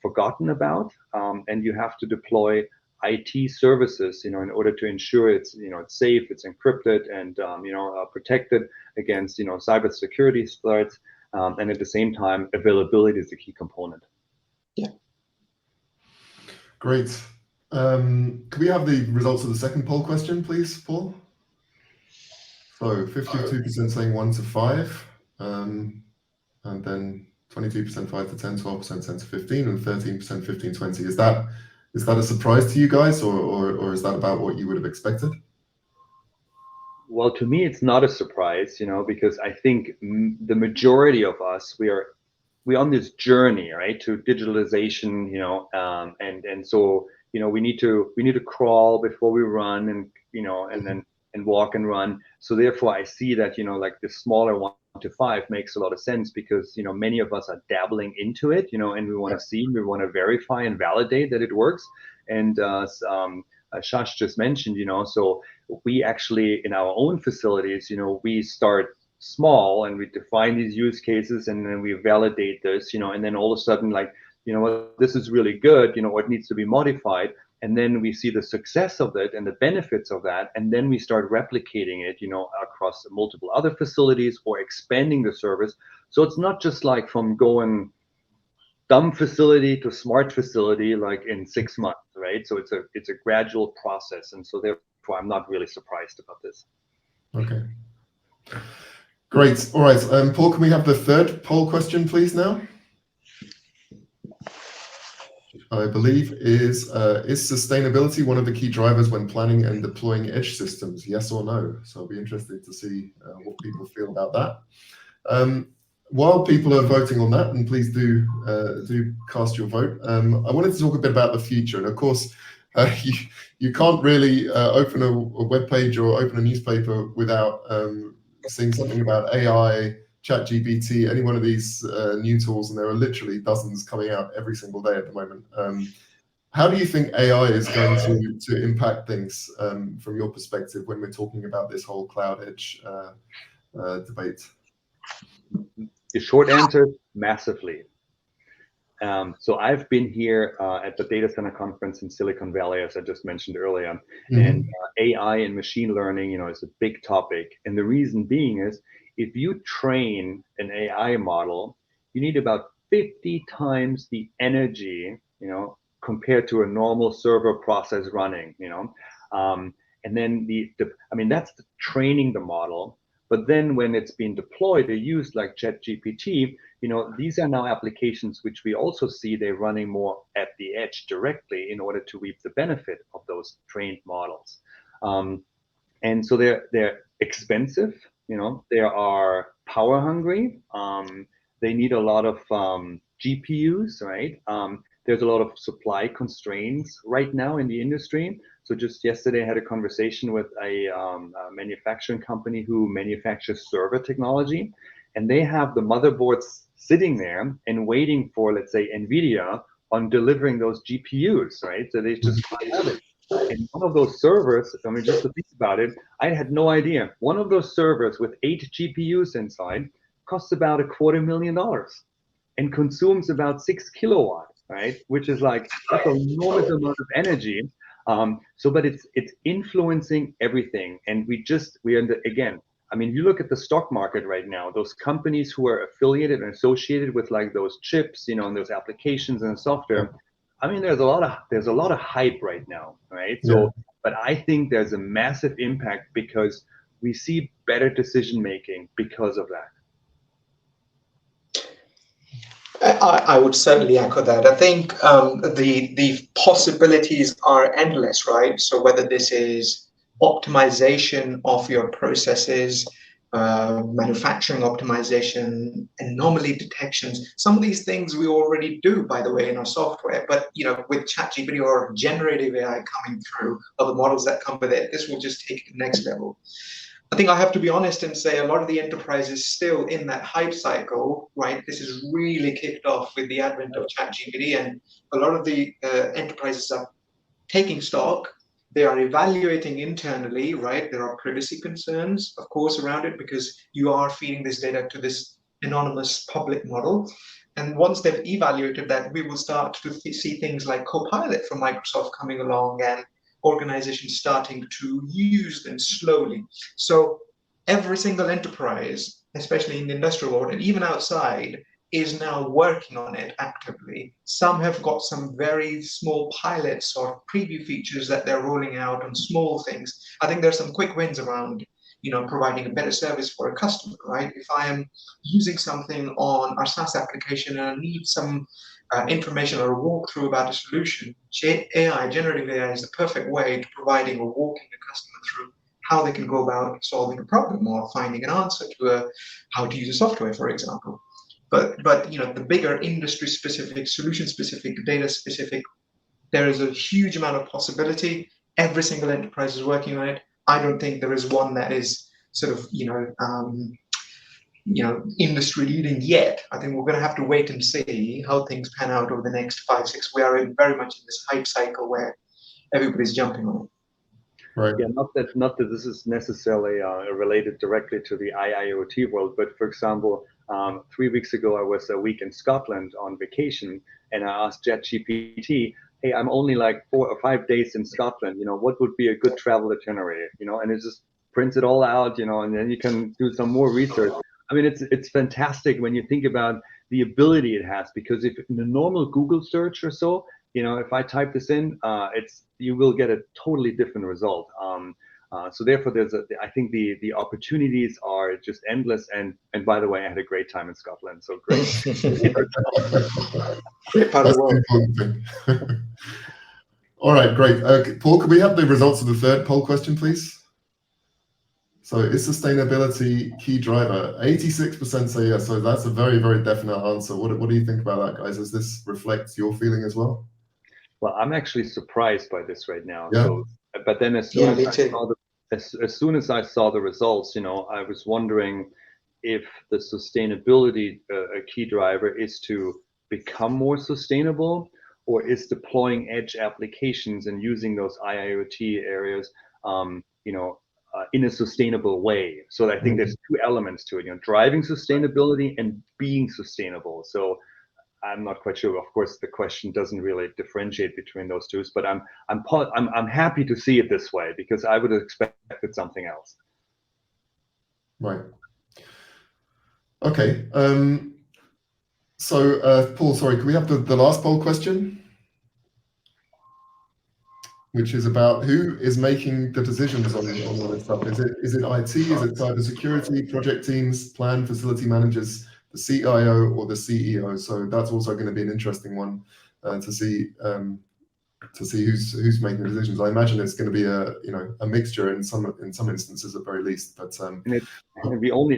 forgotten about, and you have to deploy IT services, in order to ensure it's, it's safe, it's encrypted, and protected against, cybersecurity threats, and at the same time, availability is the key component. Yeah. Great. Could we have the results of the second poll question, please, Paul? So 52% saying 1 to 5, and then 22% 5 to 10, 12% 10 to 15, and 13% 15 to 20. Is that a surprise to you guys, or is that about what you would have expected? Well, to me, it's not a surprise, because I think the majority of us, we're on this journey, right, to digitalization, and so, we need to crawl before we run, and, and walk and run. So therefore, I see that, like the smaller 1 to 5 makes a lot of sense, because, many of us are dabbling into it, and we want to we want to verify and validate that it works. And Shash just mentioned, so we actually, in our own facilities, we start small and we define these use cases, and then we validate this, and then all of a sudden, like, this is really good, what needs to be modified. And then we see the success of it and the benefits of that, and then we start replicating it, across multiple other facilities or expanding the service. So it's not just like from going dumb facility to smart facility like in 6 months, right? So it's a gradual process, and so therefore I'm not really surprised about this. Okay. Great. All right, Paul, can we have the third poll question, please, now? I believe is sustainability one of the key drivers when planning and deploying edge systems? Yes or no? So I'll be interested to see what people feel about that. while people are voting on that, and please do cast your vote, I wanted to talk a bit about the future. And of course, you can't really open a web page or open a newspaper without seeing something about AI, ChatGPT, any one of these new tools, and there are literally dozens coming out every single day at the moment. How do you think AI is going to impact things from your perspective when we're talking about this whole cloud edge debate? The short answer, massively. So I've been here at the data center conference in Silicon Valley, as I just mentioned earlier, and AI and machine learning, is a big topic. And the reason being is, if you train an AI model, you need about 50 times the energy, compared to a normal server process running, and then that's the training the model. But then when it's been deployed or used like ChatGPT, these are now applications which we also see they're running more at the edge directly in order to reap the benefit of those trained models. And so they're expensive, they are power hungry, they need a lot of GPUs, right? There's a lot of supply constraints right now in the industry. So just yesterday, I had a conversation with a manufacturing company who manufactures server technology, and they have the motherboards sitting there and waiting for, let's say, NVIDIA on delivering those GPUs, right? So they just have it. And one of those servers, just to think about it, I had no idea. One of those servers with 8 GPUs inside costs about $250,000 and consumes about 6 kilowatts, right? Which is like, that's an enormous amount of energy. But it's influencing everything. And again, you look at the stock market right now, those companies who are affiliated and associated with like those chips, and those applications and software, there's a lot of hype right now, right? So, but I think there's a massive impact because we see better decision making because of that. I would certainly echo that. I think the possibilities are endless, right? So whether this is optimization of your processes, manufacturing optimization, anomaly detections, some of these things we already do, by the way, in our software. But with ChatGPT or generative AI coming through, or the models that come with it, this will just take it to the next level. I think I have to be honest and say a lot of the enterprise is still in that hype cycle, right? This is really kicked off with the advent of ChatGPT, and a lot of the enterprises are taking stock. They are evaluating internally, right? There are privacy concerns, of course, around it because you are feeding this data to this anonymous public model. And once they've evaluated that, we will start to see things like Copilot from Microsoft coming along and organizations starting to use them slowly. So every single enterprise, especially in the industrial world and even outside, is now working on it actively. Some have got some very small pilots or preview features that they're rolling out on small things. I think there's some quick wins around, providing a better service for a customer, right? If I am using something on our SaaS application and I need some information or a walkthrough about a solution, generative AI is the perfect way to providing or walking a customer through how they can go about solving a problem or finding an answer to how to use a software, for example. But the bigger industry specific, solution specific, data specific, there is a huge amount of possibility. Every single enterprise is working on it. I don't think there is one that is sort of industry leading yet. I think we're going to have to wait and see how things pan out over the next 5, 6. We are very much in this hype cycle where everybody's jumping on it. Right. Yeah, not that this is necessarily related directly to the IIoT world, but for example, 3 weeks ago I was a week in Scotland on vacation, and I asked ChatGPT, "Hey, I'm only like 4 or 5 days in Scotland. What would be a good travel itinerary?" And it just prints it all out, and then you can do some more research. It's fantastic when you think about the ability it has, because if in a normal Google search or so, if I type this in, you will get a totally different result. So therefore, I think the opportunities are just endless. And by the way, I had a great time in Scotland. So great. Great part of the world. All right, great. Paul, could we have the results of the third poll question, please? So is sustainability key driver? 86% say yes. So that's a very, very definite answer. What do you think about that, guys? Does this reflect your feeling as well? Well, I'm actually surprised by this right now. Yeah. So, but then as soon as soon as I saw the results, I was wondering if the sustainability a key driver is to become more sustainable, or is deploying edge applications and using those IIoT areas, in a sustainable way. So I think there's two elements to it, driving sustainability and being sustainable. So I'm not quite sure. Of course, the question doesn't really differentiate between those two, but I'm happy to see it this way, because I would have expected something else. Right. Okay. So Paul, sorry, can we have the last poll question, which is about who is making the decisions on all this stuff? Is it IT? Is it cybersecurity, project teams, plan facility managers, the CIO, or the CEO? So that's also going to be an interesting one to see who's making the decisions. I imagine it's going to be a mixture in some instances at very least. But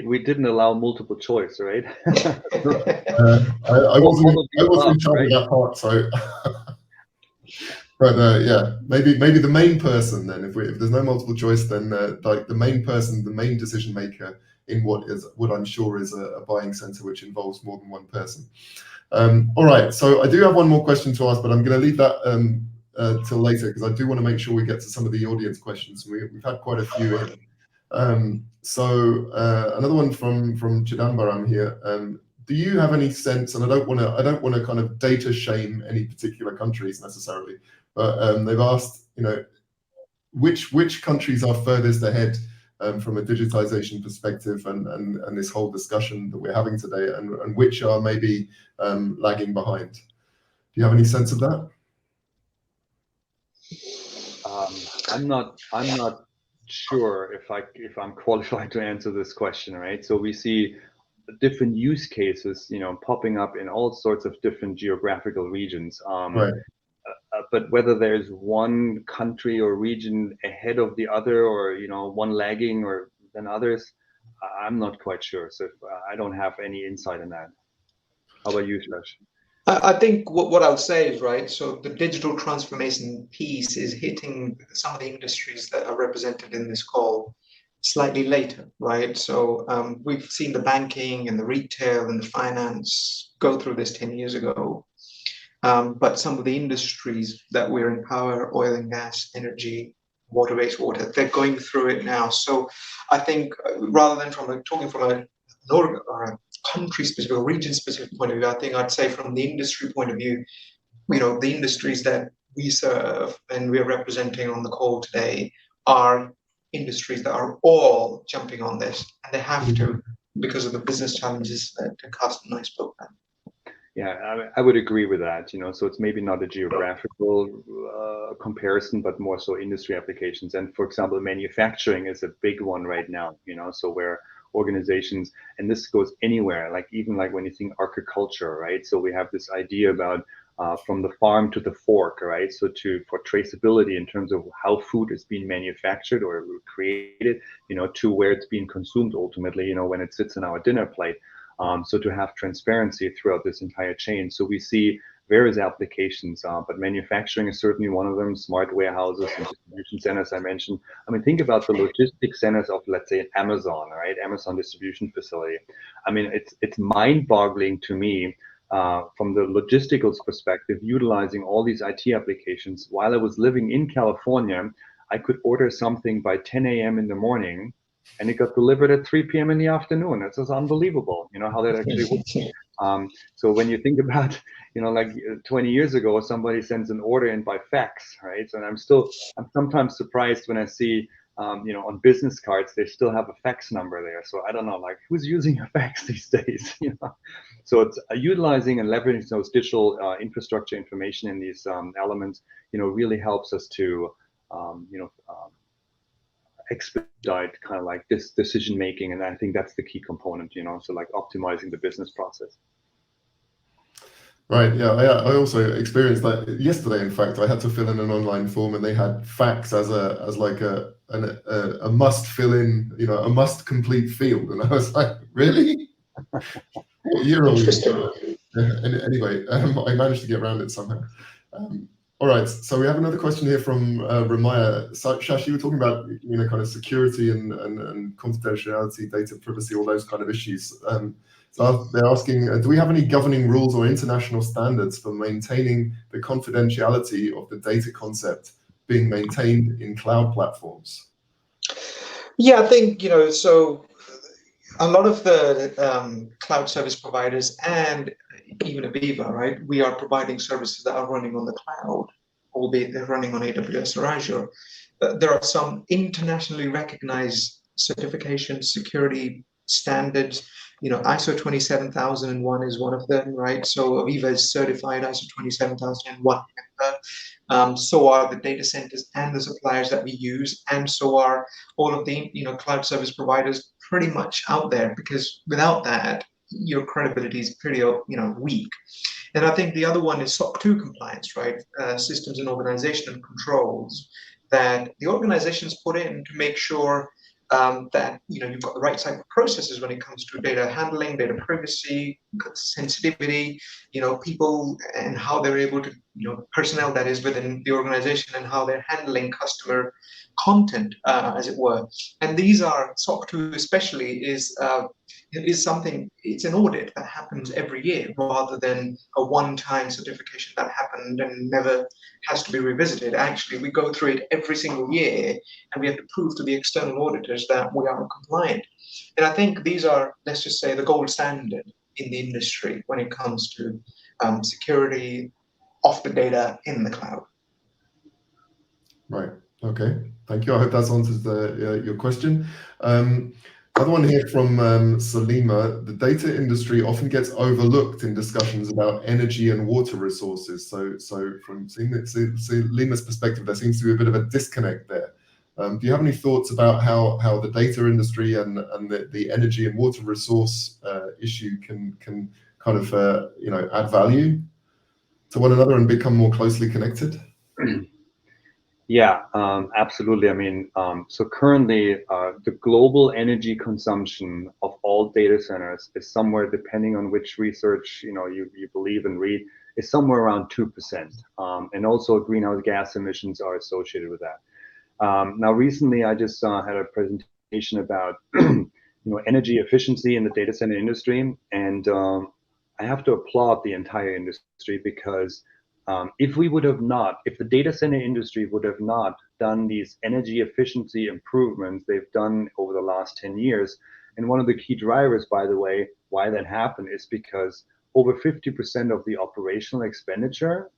we didn't allow multiple choice, right? I wasn't in charge of that part, so. But yeah, maybe the main person then. If there's no multiple choice, then like the main person, the main decision maker in what I'm sure is a buying center, which involves more than one person. All right, so I do have one more question to ask, but I'm going to leave that till later, because I do want to make sure we get to some of the audience questions. We've had quite a few in. So another one from Chidambaram here. Do you have any sense? And I don't want to kind of data shame any particular countries necessarily, but they've asked, which countries are furthest ahead from a digitization perspective, and this whole discussion that we're having today, and which are maybe lagging behind. Do you have any sense of that? I'm not sure if I'm qualified to answer this question, right? So we see different use cases, popping up in all sorts of different geographical regions. Right. But whether there's one country or region ahead of the other, or one lagging or than others, I'm not quite sure. So I don't have any insight in that. How about you, Slash? I think what I would say is, right, so the digital transformation piece is hitting some of the industries that are represented in this call slightly later, right? So we've seen the banking and the retail and the finance go through this 10 years ago. But some of the industries that we're in, power, oil and gas, energy, water, wastewater, they're going through it now. So I think rather than talking from a country-specific or region-specific point of view, I think I'd say from the industry point of view, the industries that we serve and we're representing on the call today are industries that are all jumping on this, and they have to, because of the business challenges that Carsten and I spoke about. Yeah, I would agree with that. So it's maybe not a geographical comparison, but more so industry applications. And for example, manufacturing is a big one right now. So where organizations, and this goes anywhere, like even like when you think agriculture, right? So we have this idea about from the farm to the fork, right? So for traceability in terms of how food is being manufactured or created, to where it's being consumed ultimately, when it sits in our dinner plate. So to have transparency throughout this entire chain. So we see various applications, but manufacturing is certainly one of them. Smart warehouses and distribution centers I mentioned. I mean, think about the logistics centers of, let's say, Amazon, right? Amazon distribution facility. I mean, it's mind-boggling to me from the logisticals perspective, utilizing all these IT applications. While I was living in California, I could order something by 10 a.m. in the morning, and it got delivered at 3 p.m. in the afternoon. That's just unbelievable, how that actually works. So when you think about, like 20 years ago, somebody sends an order in by fax, right? And I'm sometimes surprised when I see, on business cards, they still have a fax number there. So I don't know, like who's using a fax these days, So it's utilizing and leveraging those digital infrastructure information in these elements, really helps us to, expedite kind of like this decision making, and I think that's the key component, so like optimizing the business process. Right. Yeah. I also experienced that yesterday. In fact, I had to fill in an online form, and they had facts as like a must fill in, a must complete field, and I was like, really? What year are we in? Anyway, I managed to get around it somehow. All right. So we have another question here from Ramaya. Shash, you were talking about kind of security and confidentiality, data privacy, all those kind of issues. So they're asking, do we have any governing rules or international standards for maintaining the confidentiality of the data concept being maintained in cloud platforms? Yeah, I think, so a lot of the cloud service providers and even Aviva, right, we are providing services that are running on the cloud, albeit they're running on AWS or Azure. There are some internationally recognized certification security standards. ISO 27001 is one of them, right? So Aviva is certified ISO 27001 member. So are the data centers and the suppliers that we use, and so are all of the cloud service providers pretty much out there, because without that, your credibility is pretty weak. And I think the other one is SOC 2 compliance, right? Systems and organizational controls that the organizations put in to make sure that you've got the right type of processes when it comes to data handling, data privacy, sensitivity, people and how they're able to, personnel that is within the organization and how they're handling customer content, as it were. And these are SOC 2 especially is something, it's an audit that happens every year rather than a one-time certification that happened and never has to be revisited. Actually, we go through it every single year, and we have to prove to the external auditors that we are compliant. And I think these are, let's just say, the gold standard in the industry when it comes to security of the data in the cloud. Right. Okay. Thank you. I hope that answers your question. Another one here from Salima. The data industry often gets overlooked in discussions about energy and water resources. So from Salima's perspective, there seems to be a bit of a disconnect there. Do you have any thoughts about how the data industry and the energy and water resource issue can kind of add value to one another and become more closely connected? Yeah, absolutely. I mean, so currently the global energy consumption of all data centers is somewhere, depending on which research you believe and read, is somewhere around 2%. And also greenhouse gas emissions are associated with that. Now, recently I just had a presentation about energy efficiency in the data center industry, and I have to applaud the entire industry, because if the data center industry would have not done these energy efficiency improvements they've done over the last 10 years, and one of the key drivers, by the way, why that happened is because over 50% of the operational expenditure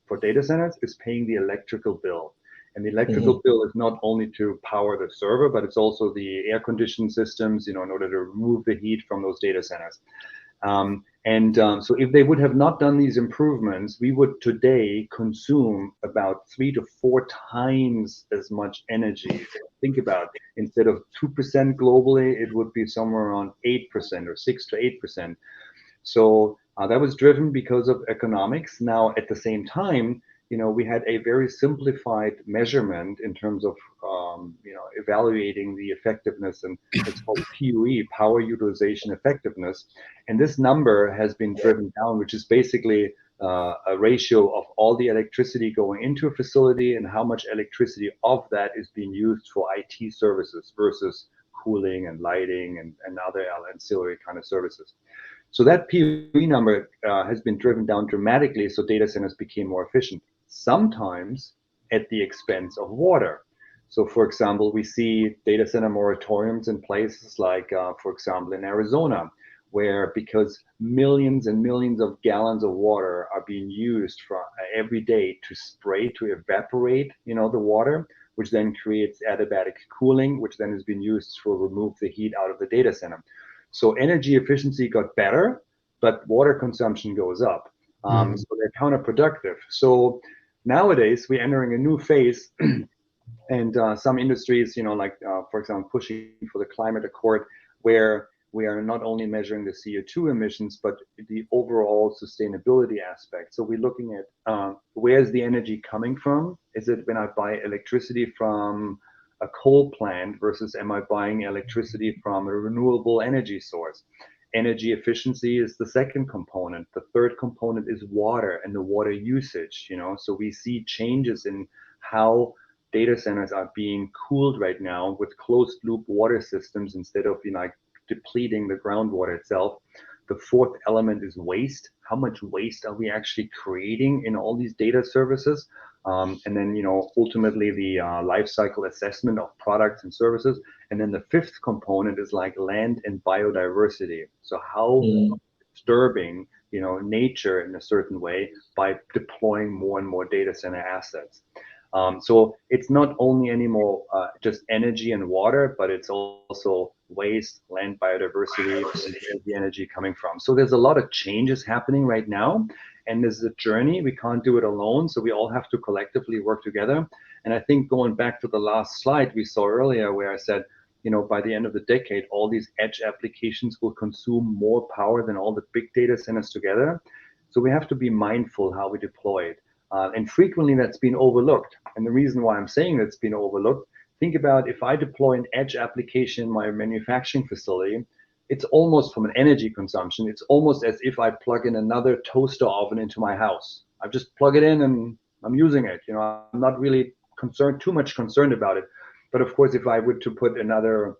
for data centers is paying the electrical bill. And the electrical bill is not only to power the server, but it's also the air conditioning systems, in order to remove the heat from those data centers. So if they would have not done these improvements, we would today consume about 3 to 4 times as much energy. Think about it. Instead of 2% globally, it would be somewhere around 8% or 6 to 8%. So that was driven because of economics. Now, at the same time, we had a very simplified measurement in terms of evaluating the effectiveness, and it's called PUE, power utilization effectiveness. And this number has been driven down, which is basically a ratio of all the electricity going into a facility and how much electricity of that is being used for IT services versus cooling and lighting and other ancillary kind of services. So that PUE number has been driven down dramatically, so data centers became more efficient, sometimes at the expense of water. So, for example, we see data center moratoriums in places like, for example, in Arizona, where because millions and millions of gallons of water are being used every day to spray, to evaporate, the water, which then creates adiabatic cooling, which then is being used to remove the heat out of the data center. So energy efficiency got better, but water consumption goes up. So they're counterproductive. So nowadays we're entering a new phase, and some industries, for example, pushing for the climate accord, where we are not only measuring the CO2 emissions, but the overall sustainability aspect. So we're looking at where's the energy coming from? Is it when I buy electricity from a coal plant versus am I buying electricity from a renewable energy source? Energy efficiency is the second component. The third component is water and the water usage, So we see changes in how data centers are being cooled right now with closed loop water systems instead of depleting the groundwater itself. The fourth element is waste. How much waste are we actually creating in all these data services? And then, ultimately the life cycle assessment of products and services. And then the fifth component is like land and biodiversity. So how disturbing, nature in a certain way by deploying more and more data center assets. So it's not only anymore just energy and water, but it's also waste, land, biodiversity, and the energy coming from. So there's a lot of changes happening right now, and this is a journey. We can't do it alone, so we all have to collectively work together. And I think going back to the last slide we saw earlier, where I said, by the end of the decade, all these edge applications will consume more power than all the big data centers together. So we have to be mindful how we deploy it. And frequently that's been overlooked. And the reason why I'm saying that's been overlooked, think about if I deploy an edge application in my manufacturing facility, it's almost from an energy consumption, it's almost as if I plug in another toaster oven into my house. I just plug it in and I'm using it. I'm not really too much concerned about it. But of course, if I were to put another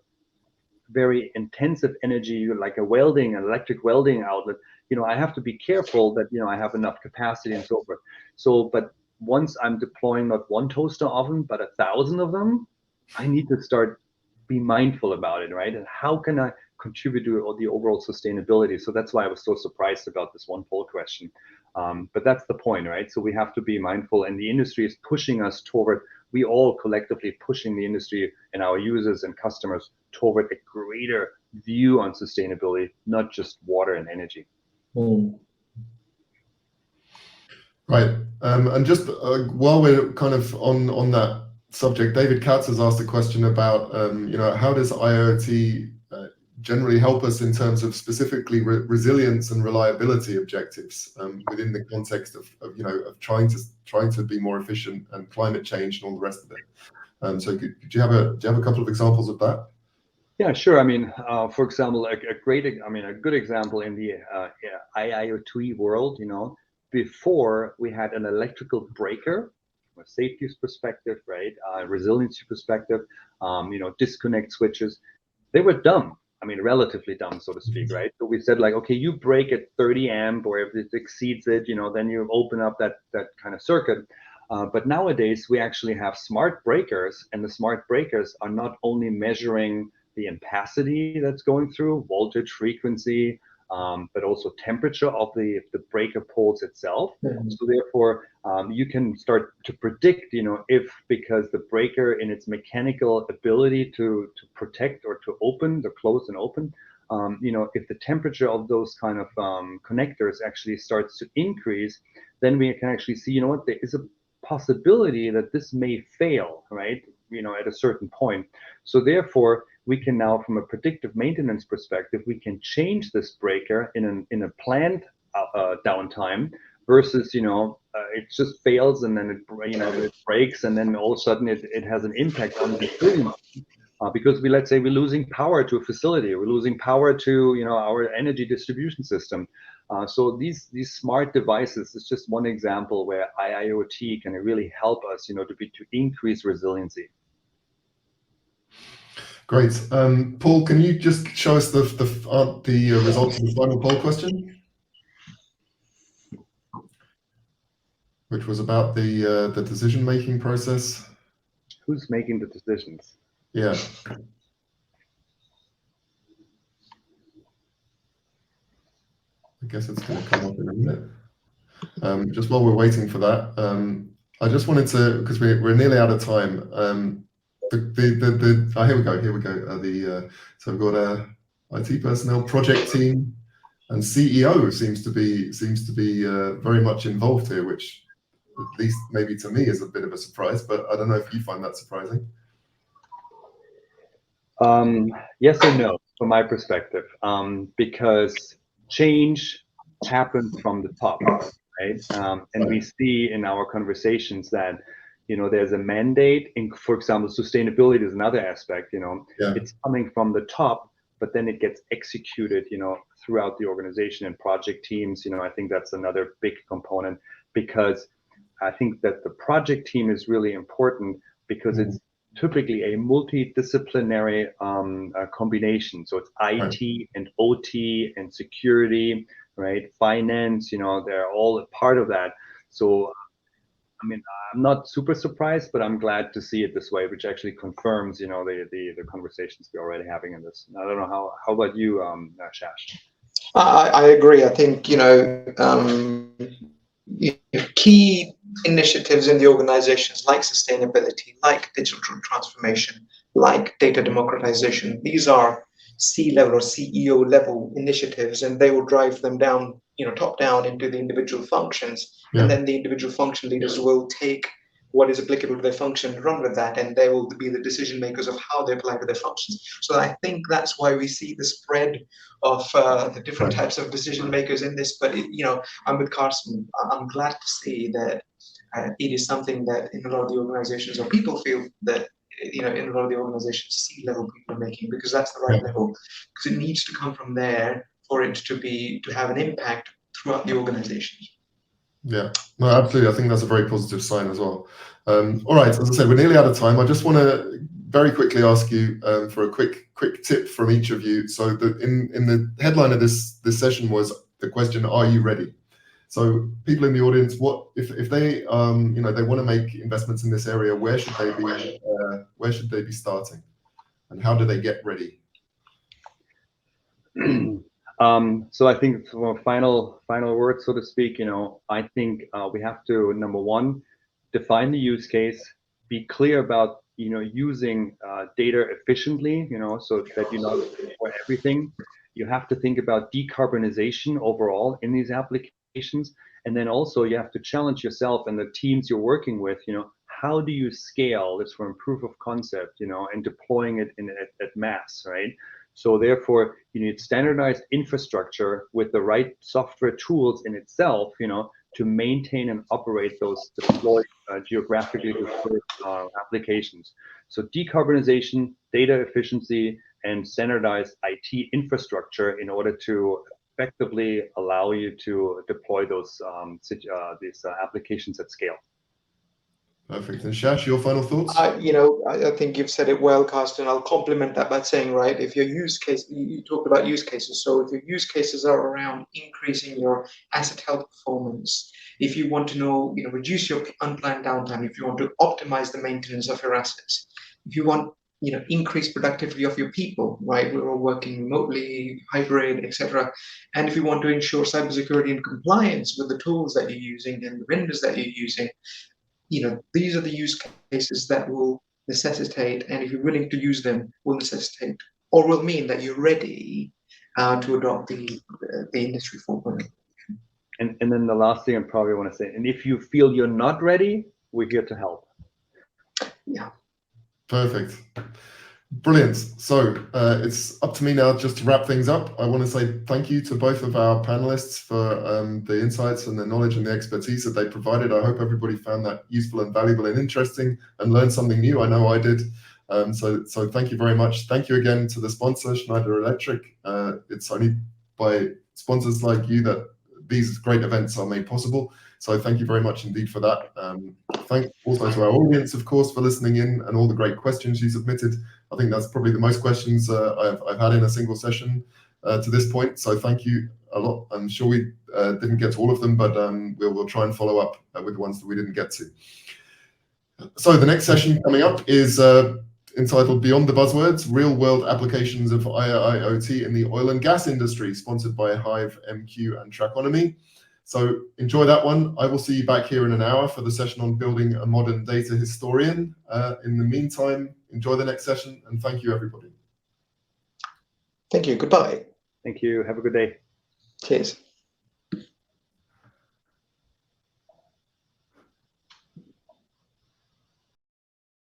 very intensive energy, like an electric welding outlet, I have to be careful that, I have enough capacity and so forth. So, but once I'm deploying not one toaster oven, but 1,000 of them, I need to start be mindful about it, right? And how can I contribute to the overall sustainability? So that's why I was so surprised about this one poll question. But that's the point, right? So we have to be mindful, and the industry is pushing us toward, we all collectively pushing the industry and our users and customers toward a greater view on sustainability, not just water and energy. Right. And just while we're kind of on that subject, David Katz has asked a question about, how does IoT generally help us in terms of specifically resilience and reliability objectives within the context of trying to be more efficient and climate change and all the rest of it. So do you have a couple of examples of that? Yeah, sure. I mean, for example, a good example in the IoT world, before we had an electrical breaker from a safety perspective, right? Resiliency perspective, disconnect switches, they were dumb. I mean, relatively dumb, so to speak, right? So we said like, okay, you break at 30 amp, or if it exceeds it, then you open up that kind of circuit. But nowadays we actually have smart breakers, and the smart breakers are not only measuring the ampacity that's going through, voltage, frequency, but also temperature of the breaker poles itself. So therefore, you can start to predict, if, because the breaker in its mechanical ability to protect or to open, to close and open, if the temperature of those kind of connectors actually starts to increase, then we can actually see, there is a possibility that this may fail, right? At a certain point. So therefore, we can now, from a predictive maintenance perspective, we can change this breaker in a planned downtime versus, it just fails and then it breaks, and then all of a sudden it has an impact on the resiliency. Because let's say we're losing power to a facility, we're losing power to our energy distribution system. So these smart devices is just one example where IoT can really help us, to increase resiliency. Great. Paul, can you just show us the results of the final poll question, which was about the decision-making process? Who's making the decisions? Yeah. I guess it's going to come up in a minute. Just while we're waiting for that, I just wanted to, because we're nearly out of time. Here we go. So we've got a IT personnel, project team, and CEO seems to be very much involved here, which at least maybe to me is a bit of a surprise. But I don't know if you find that surprising. Yes and no. from my perspective, because change happens from the top, right? And we see in our conversations that, there's a mandate. For example, sustainability is another aspect. It's coming from the top, but then it gets executed, throughout the organization and project teams. I think that's another big component, because I think that the project team is really important, because it's typically a multidisciplinary combination. So it's IT and OT and security, right? Finance, they're all a part of that. So, I mean, I'm not super surprised, but I'm glad to see it this way, which actually confirms, the conversations we're already having in this. I don't know, how about you, Shash? I agree. I think, key initiatives in the organizations like sustainability, like digital transformation, like data democratization, these are C-level or CEO level initiatives, and they will drive them down, top down into the individual functions. And then the individual function leaders will take what is applicable to their function, run with that, and they will be the decision makers of how they apply to their functions. So I think that's why we see the spread of the different types of decision makers in this. But I'm with Carsten. I'm glad to see that it is something that in a lot of the organizations, or people feel that in a lot of the organizations, C-level people are making, because that's the right level. Because it needs to come from there for it to have an impact throughout the organization. Yeah, no, absolutely. I think that's a very positive sign as well. All right, as I said, we're nearly out of time. I just want to very quickly ask you for a quick tip from each of you. So in the headline of this session was the question, "Are you ready?" So people in the audience, what if they they want to make investments in this area? Where should they be? Where should they be starting, and how do they get ready? So I think for final word, so to speak, I think we have to, number one, define the use case, be clear about, using data efficiently, so that you know for everything. You have to think about decarbonization overall in these applications. And then also you have to challenge yourself and the teams you're working with, how do you scale this from proof of concept, and deploying it at mass, right? So therefore, you need standardized infrastructure with the right software tools in itself, to maintain and operate those deployed geographically dispersed applications. So decarbonization, data efficiency, and standardized IT infrastructure in order to effectively allow you to deploy these applications at scale. Perfect. And Shash, your final thoughts? I think you've said it well, Carsten. I'll complement that by saying, right, if your use case, you talked about use cases. So if your use cases are around increasing your asset health performance, if you want to know, reduce your unplanned downtime, if you want to optimize the maintenance of your assets, if you want, increase productivity of your people, right? We're all working remotely, hybrid, etc. And if you want to ensure cybersecurity and compliance with the tools that you're using and the vendors that you're using, these are the use cases that will necessitate, and if you're willing to use them, will necessitate or will mean that you're ready to adopt the industry 4.0. And then the last thing I probably want to say, and if you feel you're not ready, we're here to help. Yeah. Perfect. Brilliant. So it's up to me now just to wrap things up. I want to say thank you to both of our panelists for the insights and the knowledge and the expertise that they provided. I hope everybody found that useful and valuable and interesting and learned something new. I know I did. So thank you very much. Thank you again to the sponsor, Schneider Electric. It's only by sponsors like you that these great events are made possible. So thank you very much indeed for that. Thank also to our audience, of course, for listening in and all the great questions you submitted. I think that's probably the most questions I've had in a single session to this point. So thank you a lot. I'm sure we didn't get to all of them, but we'll try and follow up with the ones that we didn't get to. So the next session coming up is entitled Beyond the Buzzwords, Real-World Applications of IIoT in the Oil and Gas Industry, sponsored by Hive, MQ, and Traconomy. So enjoy that one. I will see you back here in an hour for the session on building a modern data historian. In the meantime, enjoy the next session, and thank you, everybody. Thank you. Goodbye. Thank you. Have a good day. Cheers.